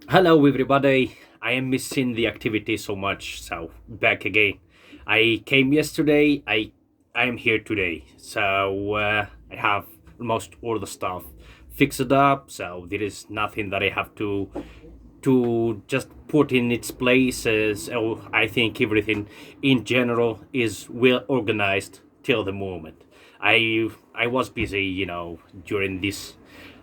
Hello, everybody. I am missing the activity so much, so back again. I came yesterday. I am here today. So I have almost all the stuff fixed up. So there is nothing that I have to just put in its place. So I think everything in general is well organized till the moment. I was busy, during this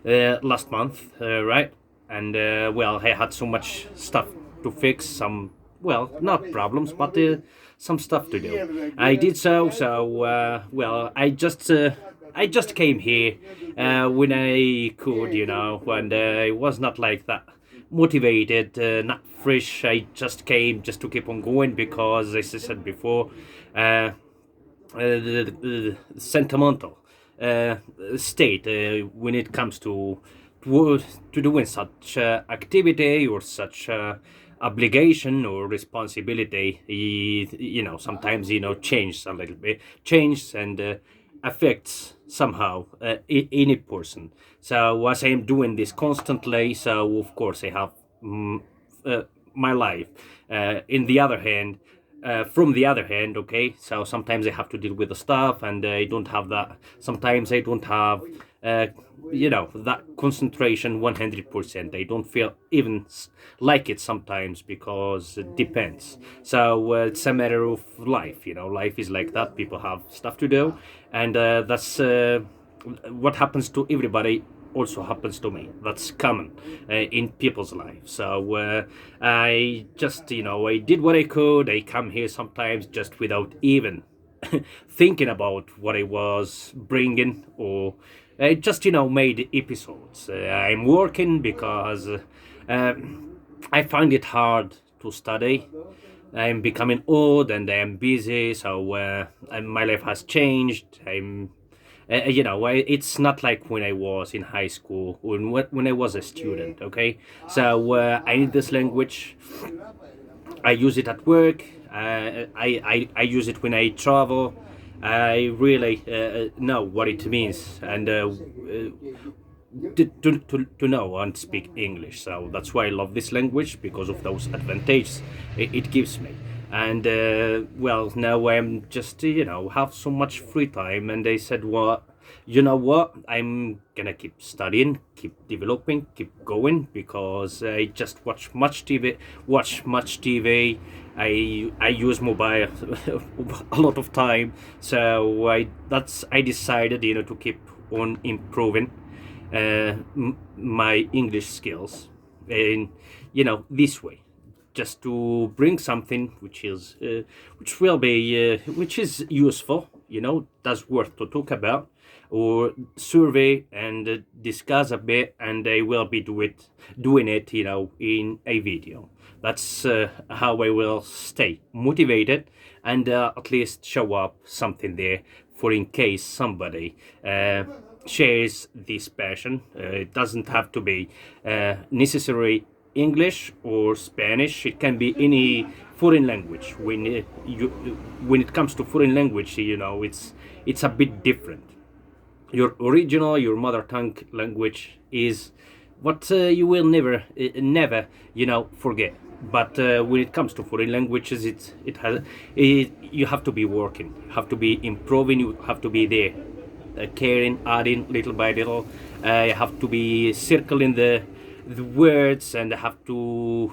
last month, right? And well, I had so much stuff to fix. Some, well, not problems, but some stuff to do. I did so. So well, I just came here when I could, and it was not like that motivated, not fresh. I just came just to keep on going because, as I said before, the sentimental uh, state when it comes to doing such activity or such obligation or responsibility. Sometimes change a little bit, change and affects somehow any person. So as I am doing this constantly, so of course I have mm, uh, my life. In the other hand, from the other hand, okay, so sometimes I have to deal with the stuff, and I don't have that. Sometimes I don't have, that concentration 100%. I don't feel even like it sometimes because it depends. So it's a matter of life. Life is like that. People have stuff to do, and that's what happens to everybody also happens to me. That's common in people's lives. So I just, I did what I could. I come here sometimes just without even thinking about what I was bringing, or I just, made episodes. I'm working because uh, I find it hard to study. I'm becoming old and I'm busy, so and my life has changed. It's not like when I was in high school, when I was a student. Okay, so I need this language. I use it at work. I use it when I travel. I really know what it means, and to know and speak English. So that's why I love this language, because of those advantages it gives me. And well, now I'm just have so much free time, and they said, well, you know what? I'm gonna keep studying, keep developing, keep going, because I just watch much TV. I use mobile a lot of time, so I decided to keep on improving my English skills in this way, just to bring something which is useful, that's worth to talk about or survey and discuss a bit, and I will be doing it in a video. That's how I will stay motivated, and at least show up something there for in case somebody shares this passion. It doesn't have to be necessary English or Spanish. It can be any foreign language. When it comes to foreign language, it's a bit different. Your mother tongue language is what you will never forget. But when it comes to foreign languages, you have to be working, you have to be improving, you have to be there, caring, adding little by little. You have to be circling the words, and have to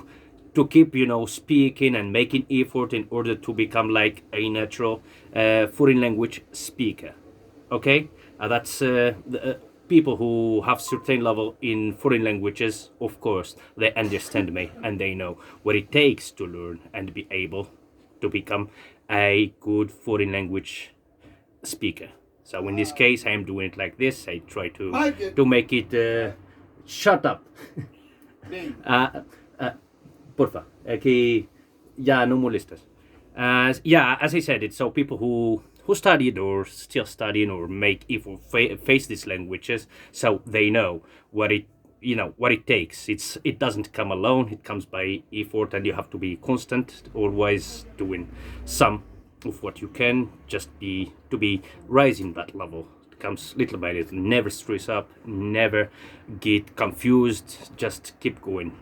keep speaking and making effort in order to become like a natural foreign language speaker. Okay, that's the people who have certain level in foreign languages. Of course, they understand me, and they know what it takes to learn and be able to become a good foreign language speaker. So in this case, I am doing it like this. I try to make it shut up. Ah, ah, porfa, que ya no molestas. Yeah, as I said, it's so people who studied or still studying or make effort face these languages, so they know what it takes. It doesn't come alone. It comes by effort, and you have to be constant, always doing some of what you can, just be to be rising that level comes little by little. Never stress up, never get confused, just keep going.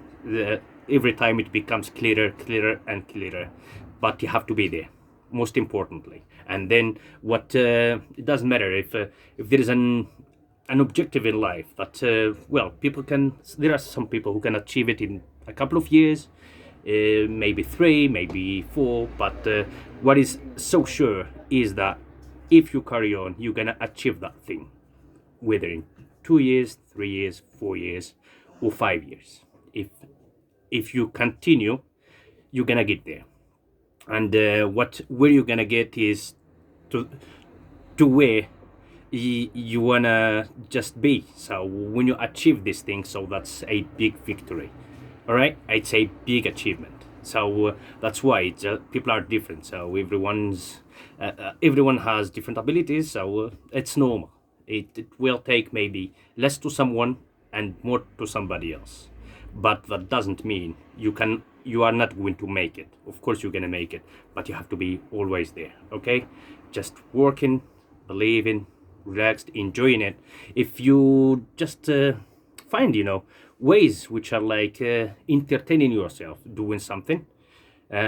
Every time it becomes clearer, clearer and clearer, but you have to be there, most importantly. And then what, it doesn't matter if there is an objective in life that, well, people can, there are some people who can achieve it in a couple of years, maybe 3, maybe 4, but what is so sure is that if you carry on, you're gonna achieve that thing, whether in 2 years, 3 years, 4 years, or 5 years. If you continue, you're gonna get there. And where you're gonna get is to where you wanna just be. So when you achieve this thing, so that's a big victory. All right, it's a big achievement. So that's why people are different. So everyone has different abilities. So it's normal. It will take maybe less to someone and more to somebody else, but that doesn't mean you are not going to make it. Of course you're gonna make it, but you have to be always there. Okay, just working, believing, relaxed, enjoying it. If you just find ways which are like entertaining yourself doing something,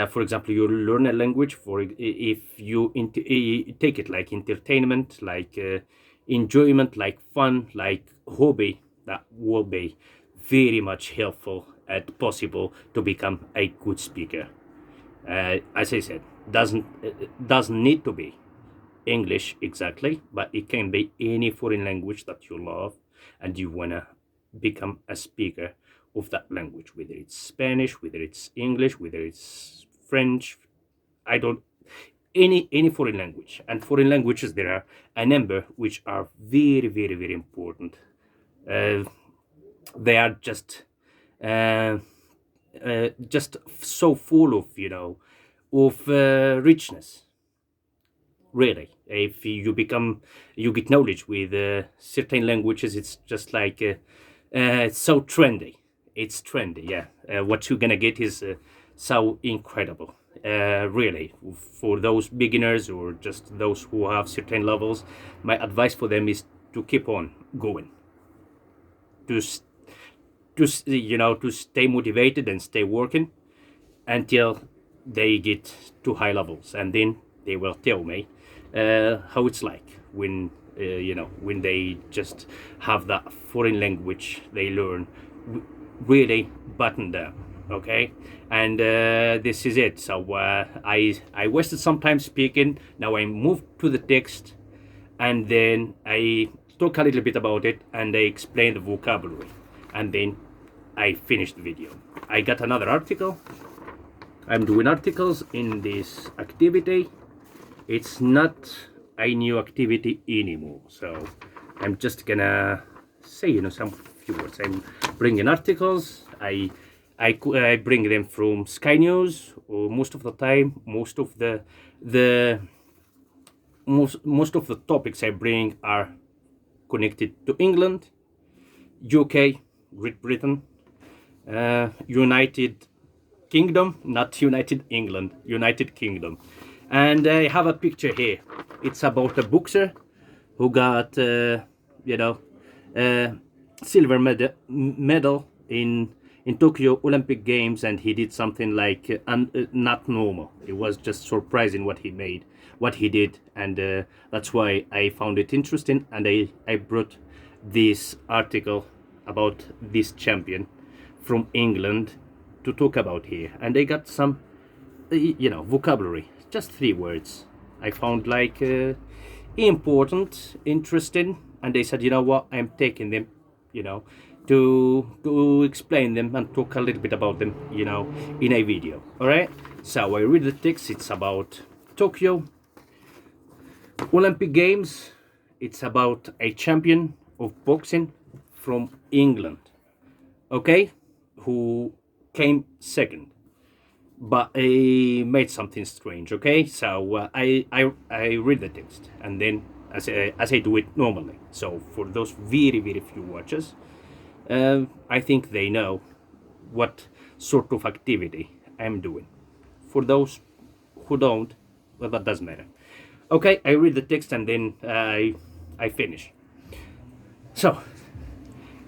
for example, you learn a language, for if you take it like entertainment, like enjoyment, like fun, like hobby, that will be very much helpful and possible to become a good speaker. As I said, doesn't need to be English exactly, but it can be any foreign language that you love and you wanna become a speaker of that language, whether it's Spanish, whether it's English, whether it's French, any foreign language. And foreign languages, there are a number which are very, very, very important. They are just so full of richness. Really, if you get knowledge with certain languages, it's just like it's so trendy. It's trendy, yeah. What you're gonna get is so incredible. Really, for those beginners or just those who have certain levels, my advice for them is to keep on going, to stay motivated and stay working until they get to high levels, and then they will tell me how it's like when when they just have that foreign language they learn really buttoned down. Okay, and this is it. So I wasted some time speaking. Now I moved to the text, and then I talk a little bit about it, and I explain the vocabulary, and then I finished the video. I got another article. I'm doing articles in this activity. It's not a new activity anymore, so I'm just gonna say some few words. I'm bringing articles. I bring them from Sky News, or most of the time. Most of the topics I bring are connected to England, UK, Great Britain, United Kingdom, not United England, United Kingdom. And I have a picture here. It's about a boxer who got silver medal in Tokyo Olympic Games, and he did something like not normal. It was just surprising what he did, and that's why I found it interesting, and I brought this article about this champion from England to talk about here. And I got some vocabulary, just 3 words I found like important, interesting, and they said, what, I'm taking them to explain them and talk a little bit about them in a video. All right, so I read the text. It's about Tokyo Olympic Games. It's about a champion of boxing from England, okay, who came second, but he made something strange. Okay, so I read the text, and then as I do it normally. So for those very, very few watchers, I think they know what sort of activity I'm doing. For those who don't, well, that doesn't matter. Okay, I read the text, and then I I finish. So,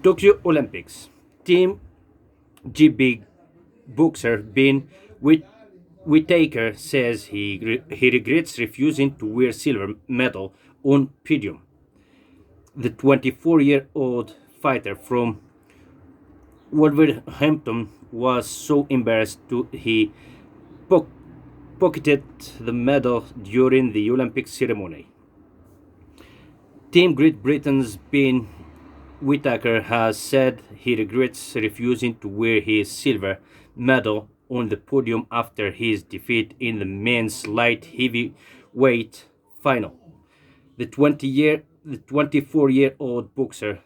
Tokyo Olympics. Team GB boxer Ben Whit- Whittaker says he regrets refusing to wear silver medal on podium. The 24-year-old fighter from Wolverhampton was so embarrassed he po- pocketed the medal during the Olympic ceremony. Team Great Britain's Ben Whittaker has said he regrets refusing to wear his silver medal on the podium after his defeat in the men's light heavyweight final. The 24-year-old boxer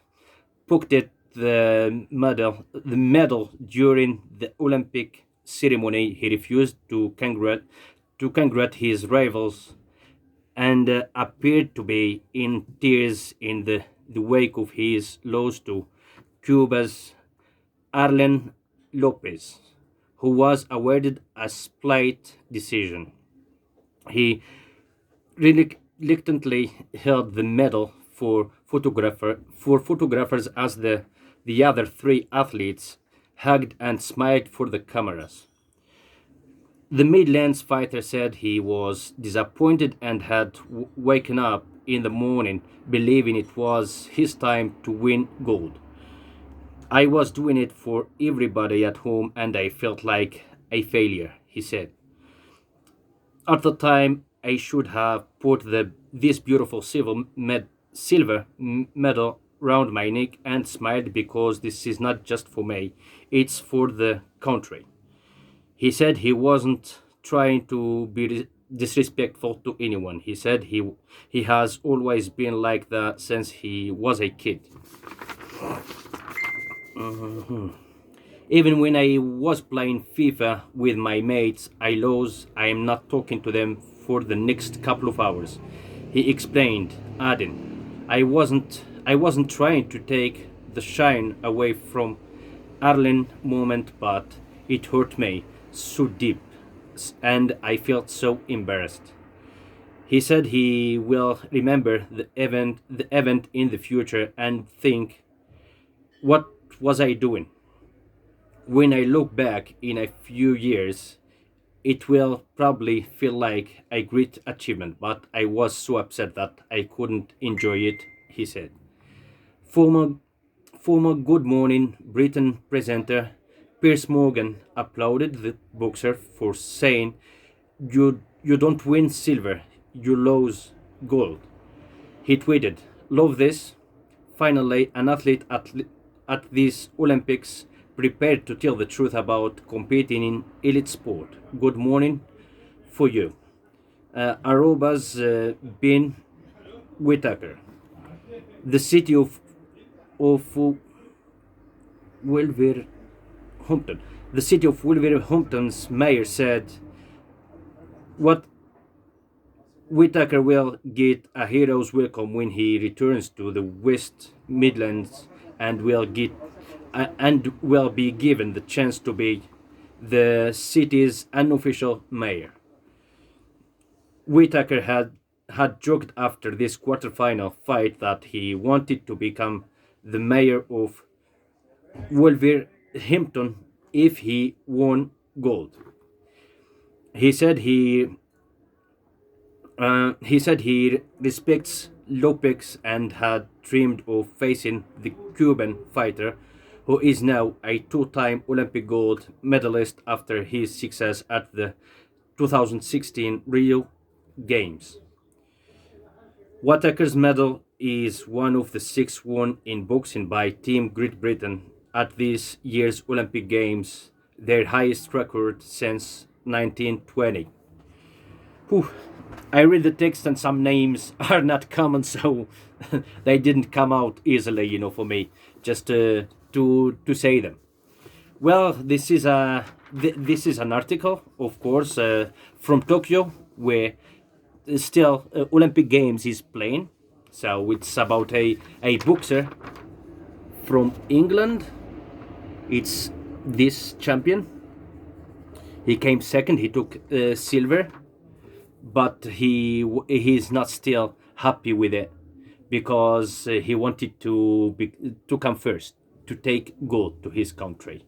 pocketed the medal during the Olympic ceremony. He refused to congratulate his rivals and appeared to be in tears in the wake of his loss to Cuba's Arlen Lopez, who was awarded a split decision. He reluctantly held the medal for photographers as the other three athletes hugged and smiled for the cameras. The Midlands fighter said he was disappointed and had waken up in the morning believing it was his time to win gold. I was doing it for everybody at home and I felt like a failure, he said. At the time, I should have put this beautiful silver medal round my neck and smiled because this is not just for me, it's for the country. He said he wasn't trying to be disrespectful to anyone. He said he has always been like that since he was a kid. Even when I was playing FIFA with my mates, I lost. I am not talking to them for the next couple of hours. He explained, adding, I wasn't trying to take the shine away from Arlen moment, but it hurt me so deep and I felt so embarrassed. He said he will remember the event in the future and think, what was I doing? When I look back in a few years, it will probably feel like a great achievement, but I was so upset that I couldn't enjoy it, he said. Former, former Good Morning Britain presenter Piers Morgan applauded the boxer for saying, you don't win silver, you lose gold. He tweeted, love this. Finally, an athlete at these Olympics prepared to tell the truth about competing in elite sport. Good morning for you. Aruba's Ben Whittaker. The city of Wolverhampton. The city of Wolverhampton's mayor said, "What Whittaker will get a hero's welcome when he returns to the West Midlands and will be given the chance to be the city's unofficial mayor." Whittaker had joked after this quarterfinal fight that he wanted to become the mayor of Wolverhampton if he won gold. He said he respects Lopez and had dreamed of facing the Cuban fighter, who is now a two-time Olympic gold medalist after his success at the 2016 Rio Games. Whittaker's medal is one of the six won in boxing by Team Great Britain at this year's Olympic Games, their highest record since 1920. Whew. I read the text and some names are not common, so they didn't come out easily, for me, just to say them. Well, this is an article, of course, from Tokyo, where still Olympic Games is playing. So it's about a boxer from England. It's this champion. He came second. He took silver, but he's not still happy with it because he wanted to come first, to take gold to his country.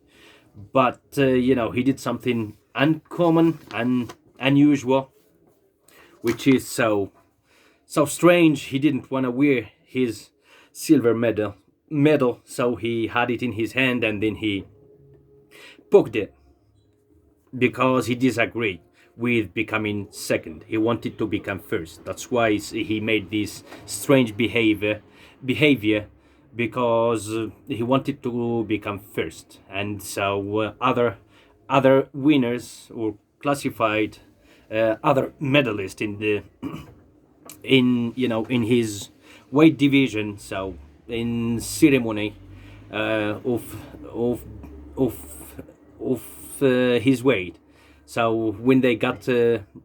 But he did something uncommon and unusual, which is so strange. He didn't want to wear his silver medal, so he had it in his hand and then he poked it because he disagreed with becoming second. He wanted to become first. That's why he made this strange behavior because he wanted to become first. And so other winners or classified other medalists in the in his weight division, so in ceremony of of of his weight. So when they got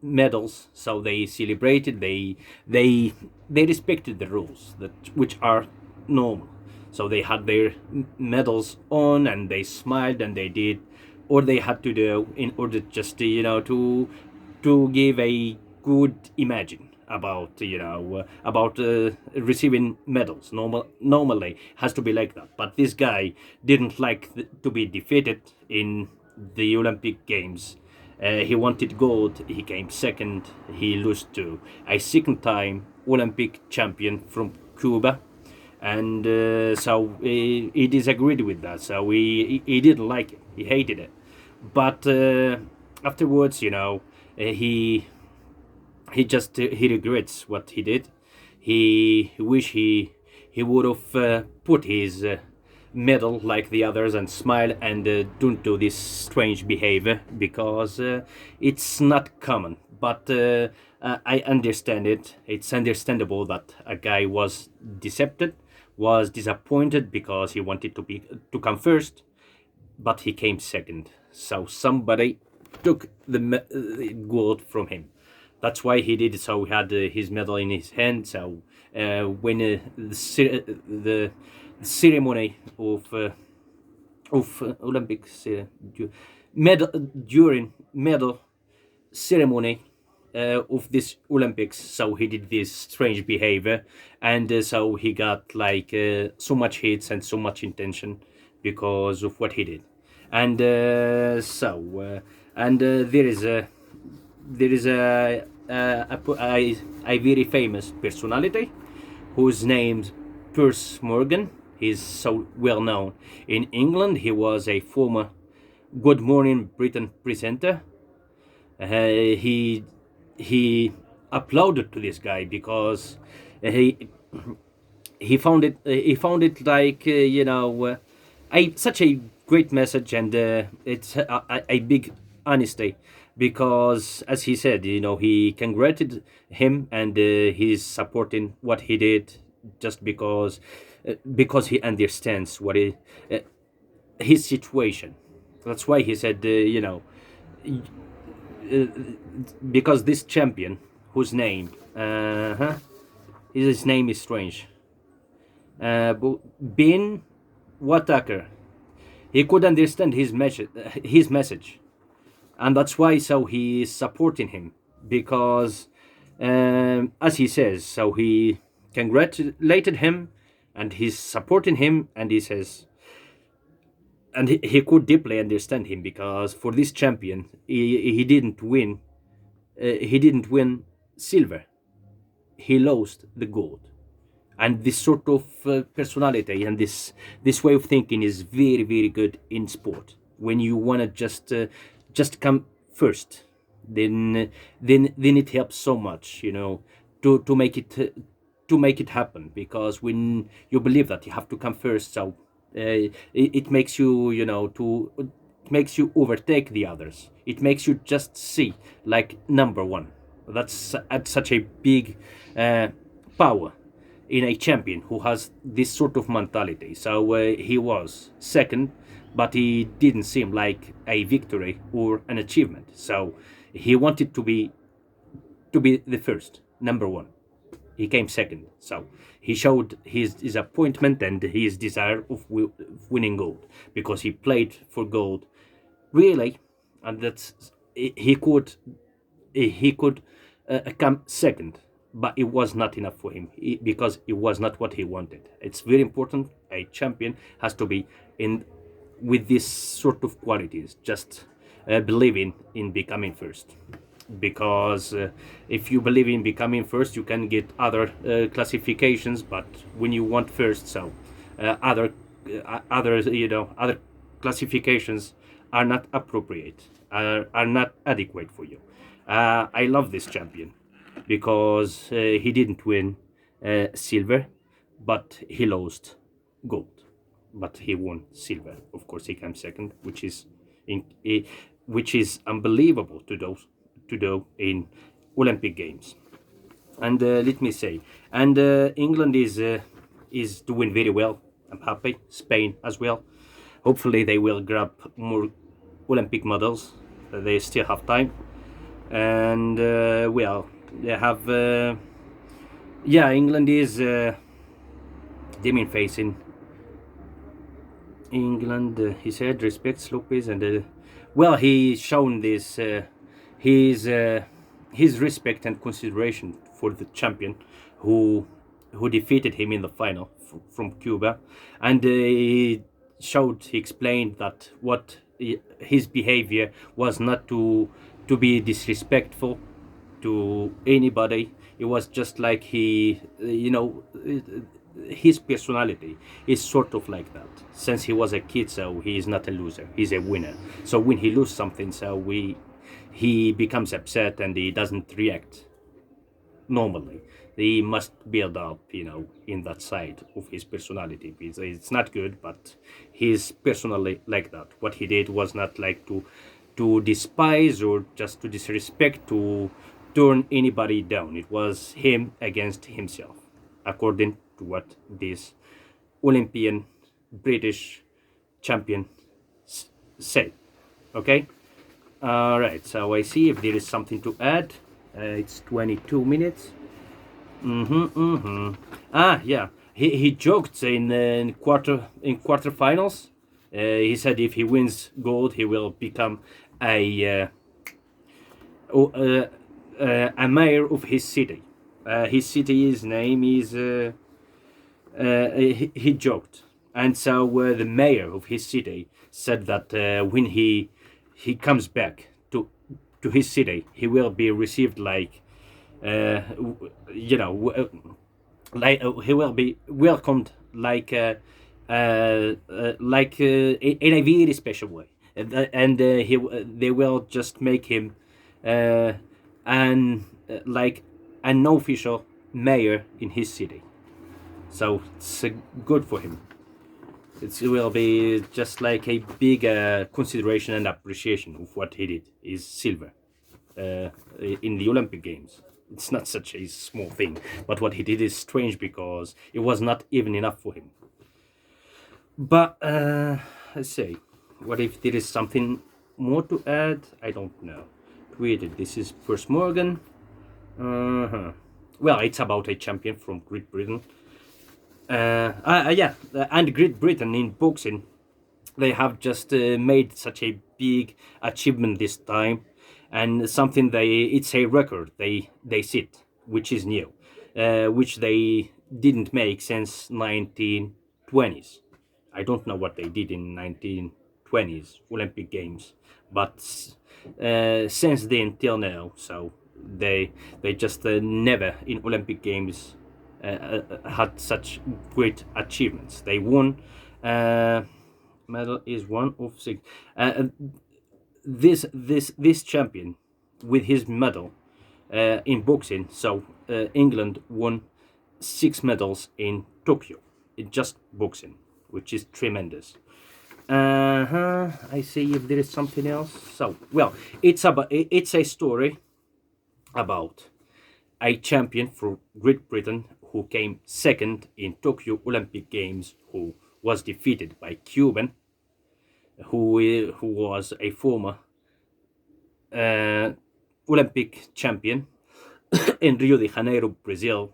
medals, so they celebrated. They respected the rules that which are normal. So they had their medals on and they smiled and they did, or they had to do in order just to give a good imagine about receiving medals. Normally has to be like that, but this guy didn't like to be defeated in the Olympic Games. He wanted gold. He came second. He lost to a second time Olympic champion from Cuba, and so he disagreed with that. So he didn't like it. He hated it. But afterwards, he regrets what he did. He wish he would have put his medal like the others and smile and don't do this strange behavior because it's not common. But I understand it. It's understandable that a guy was decepted, was disappointed because he wanted to come first, but he came second. So somebody took the gold from him. That's why he did. So he had his medal in his hand. So when the ceremony of Olympics medal during medal ceremony of this Olympics, so he did this strange behavior, and so he got like so much hits and so much attention because of what he did, and there is a very famous personality whose name's Piers Morgan. He's so well known in England. He was a former Good Morning Britain presenter. He applauded to this guy because he found it like such a great message, and it's a big honesty because, as he said, he congratulated him and he's supporting what he did just because he understands what his situation. That's why he said, because this champion, whose name, his name is strange, Ben whittaker, he could understand his message, and that's why so he is supporting him because, as he says, so he congratulated him and he's supporting him, and he says, and he could deeply understand him because for this champion he didn't win silver, he lost the gold. And this sort of personality and this way of thinking is very, very good in sport. When you want to just come first, then it helps so much, to make it happen, because when you believe that you have to come first, so it makes you it makes you overtake the others. It makes you just see like number one. That's such a big power in a champion who has this sort of mentality. So he was second, but he didn't seem like a victory or an achievement. So he wanted to be the first, number one. He came second. So he showed his appointment and his desire of winning gold, because he played for gold, really, and that's he could come second but it was not enough for him because it was not what he wanted. It's very important. A champion has to be in with this sort of qualities. Just believing in becoming first, because if you believe in becoming first, you can get other classifications. But when you want first, so other other classifications are not appropriate, are not adequate for you. I love this champion because he didn't win silver, but he lost gold. But he won silver. Of course, he came second, in, eh, which is unbelievable to do in Olympic Games. And let me say, and England is doing very well. I'm happy. Spain as well. Hopefully, they will grab more Olympic medals. They still have time, and well, they have. Yeah, England is demon facing. England, he said, respects Lopez, and well, he's shown this his respect and consideration for the champion who defeated him in the final from Cuba, and he explained that what his behavior was not to be disrespectful to anybody. It was just like his personality is sort of like that since he was a kid. So he is not a loser, he's a winner. So when he loses something, so he becomes upset and he doesn't react normally. He must build up, in that side of his personality. It's not good, but he's personally like that. What he did was not like to despise or just to disrespect, to turn anybody down. It was him against himself, according to what this Olympian British champion said. Okay? All right, so I see if there is something to add. It's 22 minutes. Yeah, he joked in quarterfinals. He said if he wins gold, he will become a mayor of his city. His city's name is. He joked, and so the mayor of his city said that when he comes back to his city, he will be received like, he will be welcomed like in a very special way, and they will just make him like an official mayor in his city. So it's good for him. It will be just like a big consideration and appreciation of what he did. Is silver in the Olympic Games. It's not such a small thing, but what he did is strange because it was not even enough for him. But let's say, what if there is something more to add? I don't know. Tweeted. This is First Morgan. Well, it's about a champion from Great Britain. Yeah, and Great Britain in boxing, they have just made such a big achievement this time, and something it's a record they set, which is new, which they didn't make since 1920s. I don't know what they did in 1920s Olympic Games, but since then till now, so they just never in Olympic Games had such great achievements. They won. Medal is one of six. This champion with his medal in boxing. So England won 6 medals in Tokyo in just boxing, which is tremendous. I see if there is something else. So well, it's a story about a champion for Great Britain who came second in Tokyo Olympic Games, who was defeated by Cuban, who was a former Olympic champion in Rio de Janeiro, Brazil.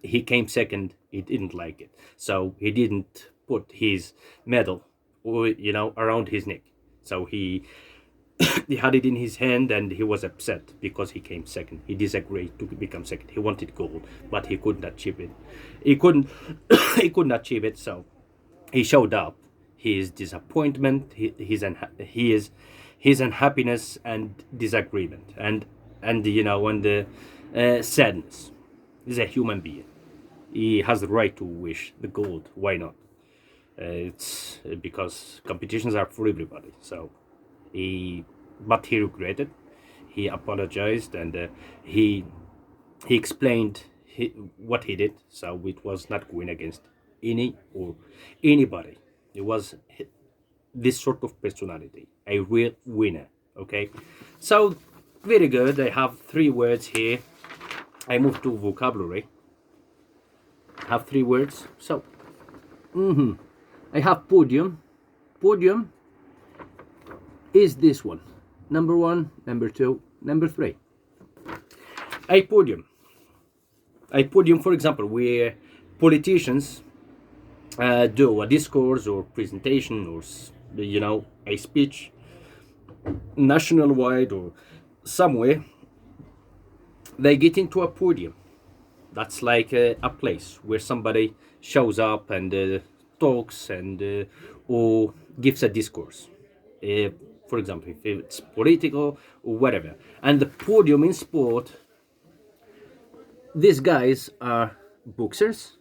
He came second. He didn't like it, so he didn't put his medal, around his neck. So he he had it in his hand and he was upset because he came second. He disagreed to become second. He wanted gold, but he couldn't achieve it. He couldn't he couldn't achieve it, so he showed up his disappointment, his unhappiness and disagreement, and and the sadness. He's a human being. He has the right to wish the gold. Why not? It's because competitions are for everybody. So but he regretted. He apologized and he explained what he did. So it was not going against anybody. It was this sort of personality, a real winner. Okay, so very good. I have 3 words here. I move to vocabulary. I have 3 words. So I have podium. Podium is this one. Number 1, number 2, number 3. A podium. A podium, for example, where politicians do a discourse or presentation or a speech national-wide or somewhere. They get into a podium. That's like a place where somebody shows up and talks and or gives a discourse. For example, if it's political or whatever. And the podium in sport, these guys are boxers.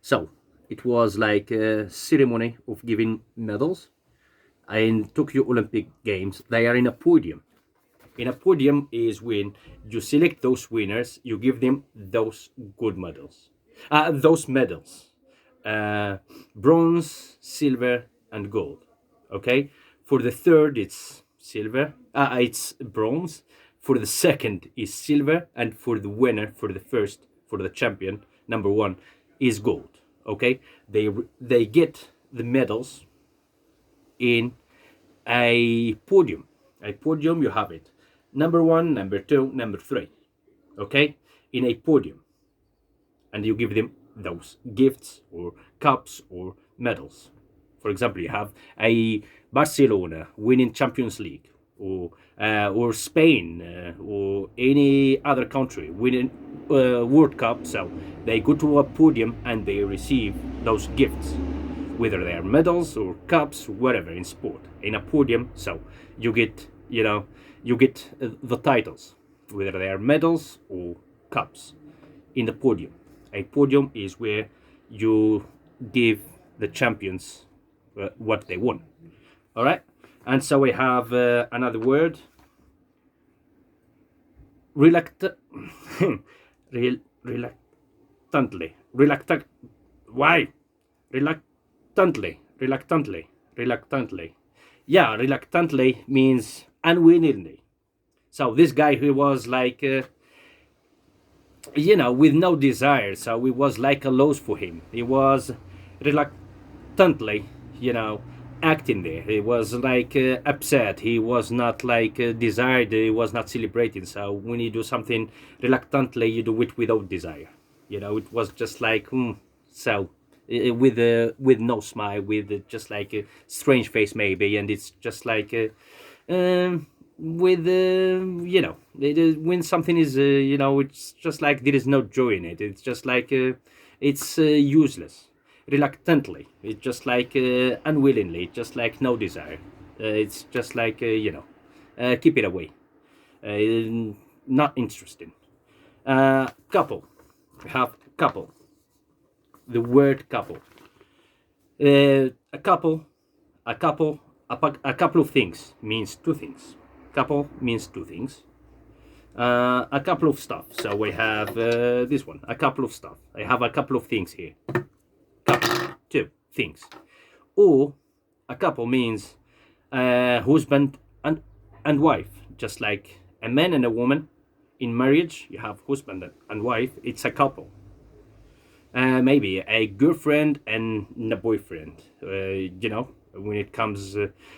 So it was like a ceremony of giving medals. In Tokyo Olympic Games, they are in a podium. In a podium is when you select those winners, you give them those good medals. Those medals. Bronze, silver, and gold. Okay? For the third, it's silver. It's bronze. For the second is silver. And for the winner, for the first, for the champion, number 1, is gold. Okay? They get the medals in a podium. A podium, you have it. Number 1, number 2, number 3. Okay? In a podium. And you give them those gifts or cups or medals. For example, you have a Barcelona winning Champions League, or Spain, or any other country winning World Cup. So they go to a podium and they receive those gifts, whether they are medals or cups, whatever in sport. In a podium, so you get the titles, whether they are medals or cups, in the podium. A podium is where you give the champions what they won. All right, and so we have another word. Reluctantly. Why? Reluctantly. Yeah, reluctantly means unwillingly. So this guy, who was like, with no desire. So it was like a loss for him. He was reluctantly, acting there. He was like upset. He was not like desired. He was not celebrating. So when you do something reluctantly, you do it without desire. It was just like, so with no smile, with just like a strange face maybe, and it's just like when something is it's just like there is no joy in it. It's just like it's useless. Reluctantly, it's just like unwillingly, just like no desire. It's just like keep it away. Not interesting. Couple. We have couple. The word couple. A couple of things means 2 things. Couple means 2 things. A couple of stuff. So we have this one. A couple of stuff. I have a couple of things here. Couple. 2 things. Or a couple means husband and wife. Just like a man and a woman in marriage, you have husband and wife. It's a couple. Maybe a girlfriend and a boyfriend. When it comes,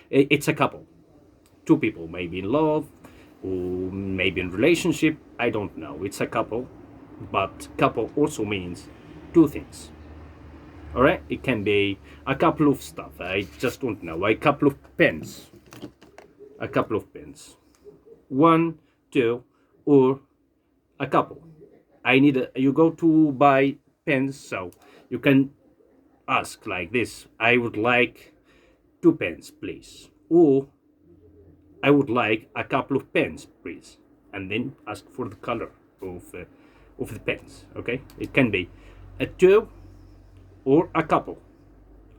it's a couple. 2 people, maybe in love or maybe in relationship. I don't know. It's a couple, but couple also means 2 things. All right, it can be a couple of stuff. I just don't know. A couple of pens. a couple of pens. One, two, or a couple. You go to buy pens, so you can ask like this: I would like 2 pens, please. Or I would like a couple of pens, please. And then ask for the color of the pens. Okay, it can be a two or a couple.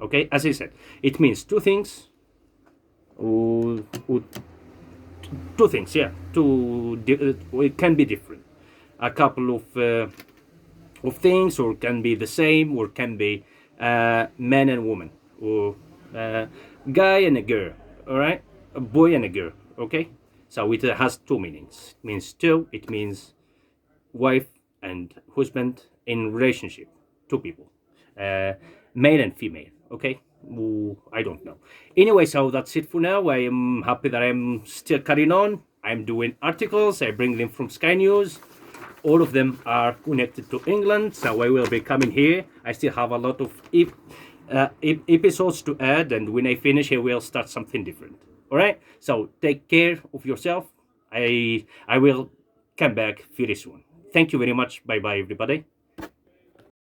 Okay, as I said, it means two things. Or two things, yeah. It can be different. A couple of things, or can be the same, or can be man and woman, or guy and a girl. All right, a boy and a girl. Okay, so it has two meanings. It means two. It means wife and husband in relationship, two people, uh, male and female. Okay. Ooh, I don't know. Anyway, so that's it for now. I am happy that I'm still carrying on. I'm doing articles. I bring them from Sky News. All of them are connected to England, so I will be coming here. I still have a lot of episodes to add, and when I finish, I will start something different. All right. So take care of yourself. I will come back very soon. Thank you very much. Bye bye, everybody.